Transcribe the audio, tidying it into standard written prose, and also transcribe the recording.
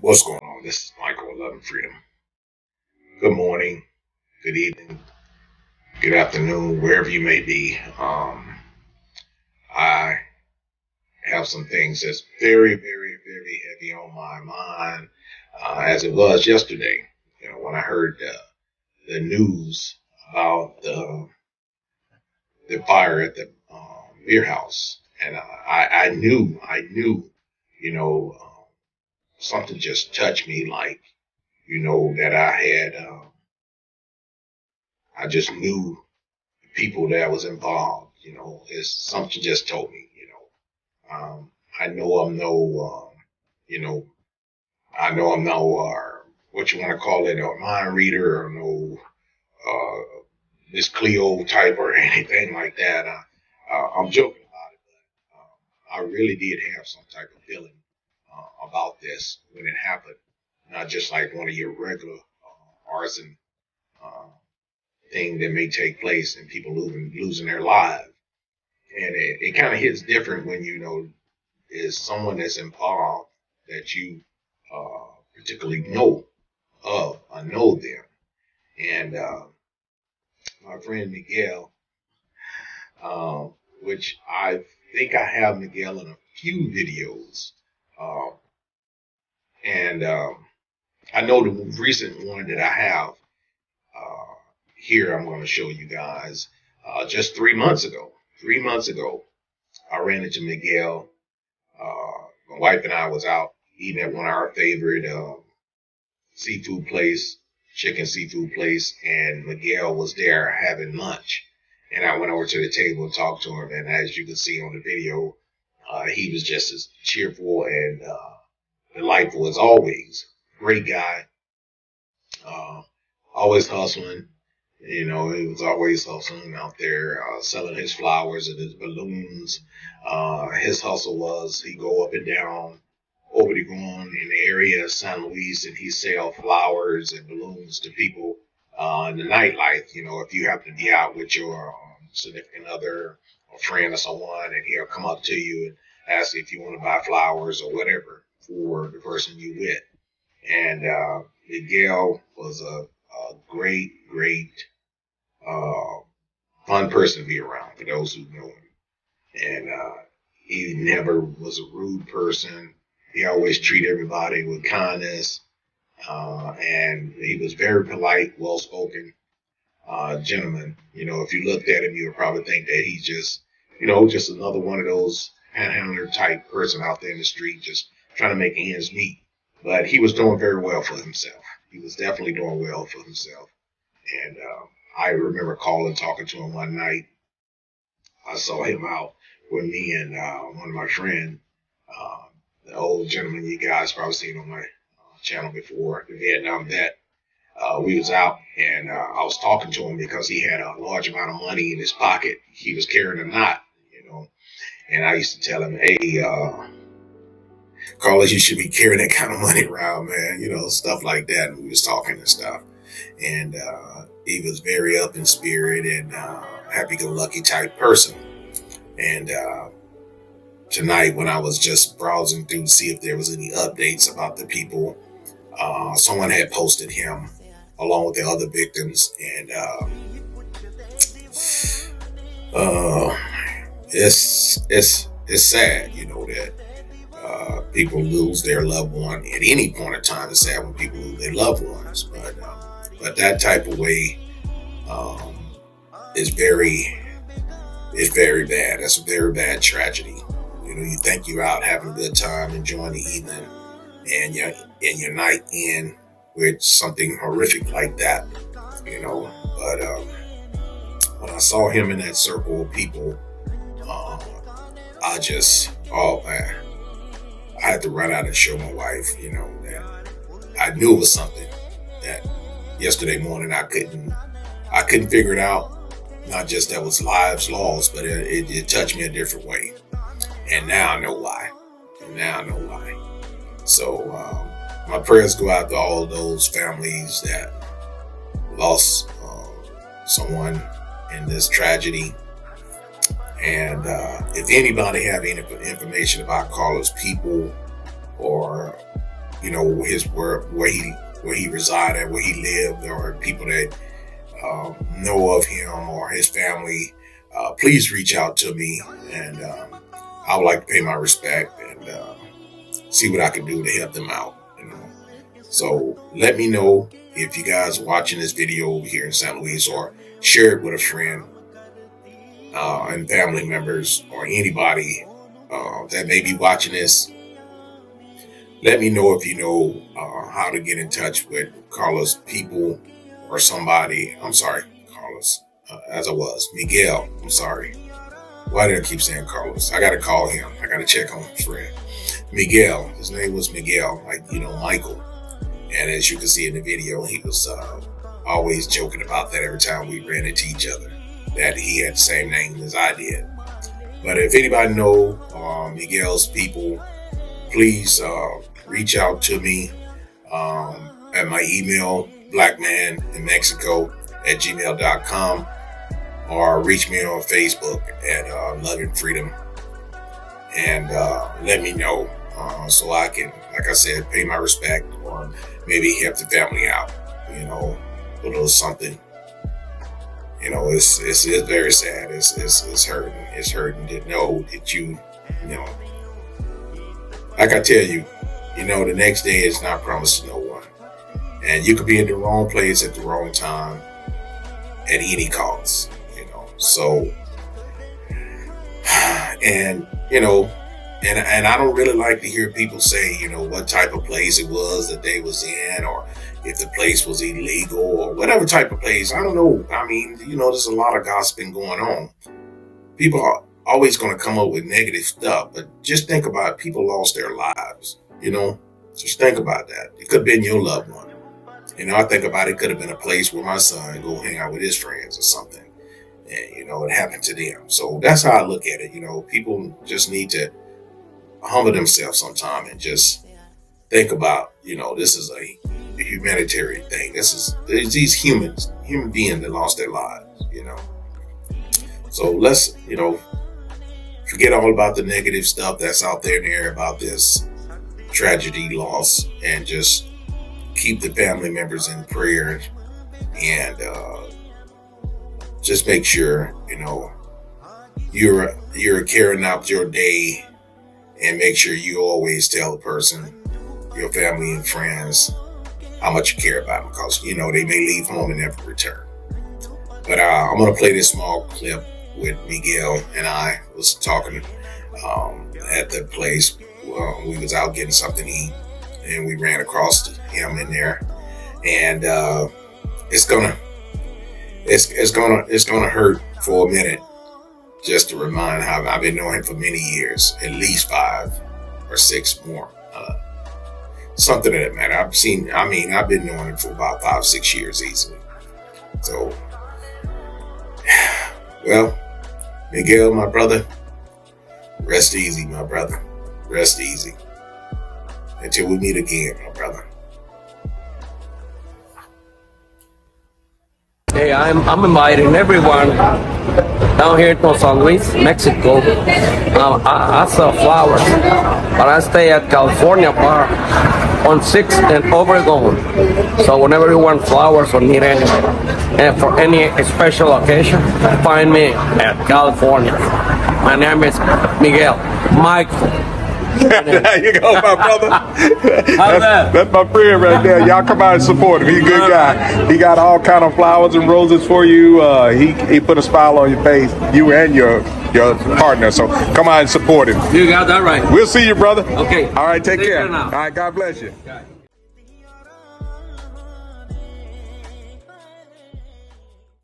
What's going on? This is Michael, Love and Freedom. Good morning, good evening, good afternoon, wherever you may be. I have some things that's very, very, very heavy on my mind, as it was yesterday. When I heard the news about the fire at the beer house, and I knew, you know, something just touched me, like that I had. I just knew the people that was involved. It's something just told me. I know I'm no, you know, I know I'm no, what you want to call it, a mind reader or no Miss Cleo type or anything like that. I'm joking about it, but I really did have some type of feeling about this when it happened. Not just like one of your regular arson uh, thing that may take place and people losing their lives. And it kind of hits different when is someone that's involved that you particularly know of. I know them. And my friend Miguel, which I think I have Miguel in a few videos. Uh, and I know the recent one that I have uh, here, I'm going to show you guys just 3 months ago. 3 months ago, I ran into Miguel. My wife and I was out eating at one of our favorite seafood place, chicken seafood place, and Miguel was there having lunch. And I went over to the table and talked to him, and as you can see on the video, he was just as cheerful and delightful as always. Great guy, uh, always hustling. He was always hustling out there, selling his flowers and his balloons. His hustle was he go up and down Obregon in the area of San Luis, and he sell flowers and balloons to people in the nightlife. If you happen to be out with your significant other or friend or someone, and he'll come up to you and ask if you want to buy flowers or whatever for the person you with. And Miguel was a great, great, uh, fun person to be around for those who know him. And he never was a rude person. He always treated everybody with kindness. And he was very polite, well spoken gentleman. If you looked at him, you would probably think that he's just another one of those panhandler type person out there in the street, just trying to make ends meet. But he was doing very well for himself. He was definitely doing well for himself. And I remember calling, talking to him one night. I saw him out with me and one of my friends, uh, the old gentleman you guys probably seen on my channel before, the Vietnam vet. We was out and I was talking to him because he had a large amount of money in his pocket. He was carrying a knot. And I used to tell him, hey, Carlos, you should be carrying that kind of money around, man, stuff like that. And we was talking and stuff. And he was very up in spirit and happy-go-lucky type person. And tonight, when I was just browsing through to see if there was any updates about the people, someone had posted him along with the other victims, and uh, it's sad, that people lose their loved one at any point in time. It's sad when people lose their loved ones, but that type of way um, is very bad. That's a very bad tragedy. You think you're out having a good time, enjoying the evening, and your night in with something horrific like that. But when I saw him in that circle of people, um, I just, oh man, I had to run out and show my wife, that I knew it was something that yesterday morning I couldn't figure it out. Not just that was lives lost, but it touched me a different way. And now I know why. And now I know why. So my prayers go out to all those families that lost someone in this tragedy. And if anybody have any information about Carlos people or you know, his work, where he resided, where he lived, or people that know of him or his family, please reach out to me, and I would like to pay my respect and see what I can do to help them out. You know, so let me know if you guys are watching this video over here in St. Louis, or share it with a friend and family members or anybody that may be watching this. Let me know if you know how to get in touch with Carlos people or somebody. I'm sorry, Carlos, as I was. Miguel, I'm sorry. Why did I keep saying Carlos? I got to call him. I got to check on his friend. Miguel, his name was Miguel, like, you know, Michael. And as you can see in the video, he was always joking about that every time we ran into each other, that he had the same name as I did. But if anybody know Miguel's people, please reach out to me at my email, blackmaninmexico@gmail.com, or reach me on Facebook at Love and Freedom, and let me know so I can, like I said, pay my respect, or maybe help the family out, you know, a little something. You know, it's very sad. It's hurting. It's hurting to know that you know, like I tell you, you know, the next day is not promised to no one. And you could be in the wrong place at the wrong time at any cost, you know. So, and, you know, and I don't really like to hear people say, you know, what type of place it was that they was in, or if the place was illegal, or whatever type of place. I don't know. I mean, you know, there's a lot of gossiping going on. People are always going to come up with negative stuff, but just think about it. People lost their lives, you know. Just think about that. It could have been your loved one. You know, I think about it could have been a place where my son go hang out with his friends or something. And, you know, it happened to them. So that's how I look at it. You know, people just need to humble themselves sometime and just think about, you know, this is a humanitarian thing. There's these human beings that lost their lives, you know. So let's, you know, forget all about the negative stuff that's out there in the air about this tragedy, loss, and just keep the family members in prayer, and just make sure, you know, you're carrying out your day, and make sure you always tell the person, your family and friends, how much you care about them, because, you know, they may leave home and never return. But I'm going to play this small clip with Miguel and I was talking at the place. We was out getting something to eat, and we ran across him in there, and it's gonna hurt for a minute, just to remind how I've been knowing him for many years, at least 5 or 6 more, something of that matter. I've been knowing him for about 5, 6 years easily. So, well, Miguel, my brother, rest easy, my brother. Rest easy. Until we meet again, my brother. Hey, I'm inviting everyone down here to San Luis, Mexico. I sell flowers, but I stay at California Bar on 6th and Obregon. So whenever you want flowers or need any, and for any special occasion, find me at California. My name is Miguel. Michael. There you go, my brother. That's my friend right there. Y'all come out and support him. He's a good guy. He got all kind of flowers and roses for you. He put a smile on your face, you and your partner. So come out and support him. You got that right. We'll see you, brother. Okay. All right, take care. Now. All right, God bless you. Okay.